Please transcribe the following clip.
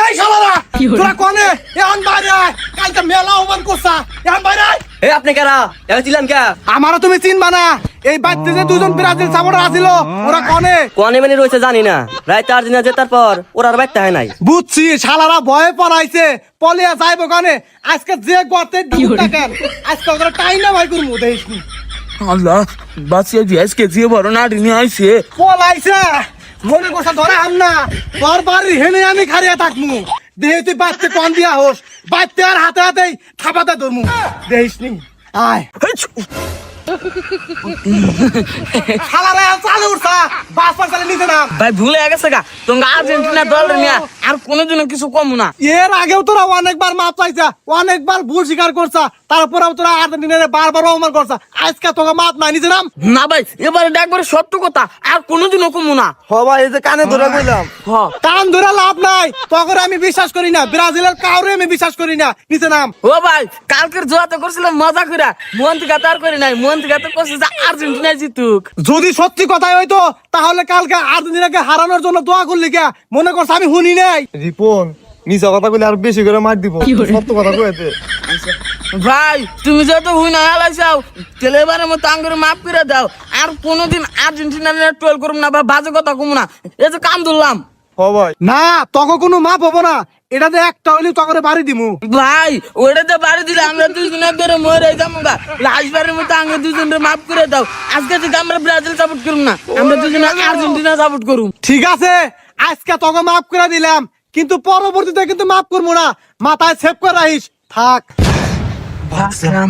এই শালারা তোরা কোনে এখন বাইরে আয় কালকে মেলা ওমান করছা এখন বাইরে আয় এ আপনি কারা এটা ছিলাম কে আমারও তুমি চিনবা না এই বাড়িতে যে দুজন ব্রাজিল সাপোর্টার আছিল ওরা কোনে কোনে মানে রয়েছে জানি না রাইতে আর্জেন্টিনা জেতার পর ওরা আর বাইতে হয় নাই বুঝছি শালারা ভয়ে পড়াইছে পলিয়া যাইব কানে আজকে যে গর্তে ডুব থাকেন আজকে ওরা টাইম না ভাই করমু দেখিস আল্লাহ বাঁচিয়ে দিয়ে আজকে যে বড় নাটি নিয়ে আইছে পলাইছে মনে করছা ধরে আম না তোর বাড়ি হেনে আমি খারিয়া থাকমু দেহে তুই বাচ্চা কন দিয়া হোস বাচ্চা আর হাতে হাতেই থাপাতে ধরমু দেখিস নি আয় শালারা চালে উঠছা বাস পার চালে নিতে নাম ভাই ভুলে গেছে গা তোমরা আর্জেন্টিনা দল নিয়ে আর কোনোদিনও কিছু কম না এর আগেও তোরা অনেকবার মাপ চাইছা অনেকবার ভুল স্বীকার করছা তারপরেও তোরা আর্জেন্টিনারে বারবার অপমান করছা আজকে তোকে মাপ নাই নিতে নাম না ভাই এবারে একবারে সত্য কথা আর কোনোদিনও কম না হবা এই যে কানে ধরে কইলাম হ কান ধরে লাভ নাই তখন আমি বিশ্বাস করি না ব্রাজিলের কাউরে আমি বিশ্বাস করি না নিচে নাম ও ভাই কালকের জোয়াতে করছিলাম মজা করে মন থেকে তার করি নাই মন থেকে তো করছে যে আর্জেন্টিনা জিতুক যদি সত্যি কথাই হইতো তাহলে কালকে আর্জেন্টিনাকে হারানোর জন্য দোয়া করলি কে মনে করছ আমি শুনি নাই রিপন মিছা কথা কইলে আর বেশি করে মার দিব সত্য কথা কইতে ভাই তুমি যেহেতু হুই না হালাইছাও তাহলে এবারের মতো আঙ্গুরে মাফ করে দাও আর কোনোদিন আর্জেন্টিনা নিয়ে ট্রোল করুম না বা বাজে কথা কম না এই যে কাম ধরলাম হ ভাই না তখন কোনো মাপ হবো না এটাতে একটা হইলে তকরে বাড়ি দিমু ভাই ওটাতে বাড়ি দিলে আমরা দুজনে ধরে মরে যাবো গা লাস্টবারের মতো আমরা দুজনের মাফ করে দাও আজকে থেকে আমরা ব্রাজিল সাপোর্ট করুম না আমরা দুজনে আর্জেন্টিনা সাপোর্ট করুম ঠিক আছে আজকে তোকে মাফ করে দিলাম কিন্তু পরবর্তীতে কিন্তু মাফ করবো না মাথায় সেভ করে রাখিস থাক ভাবছিলাম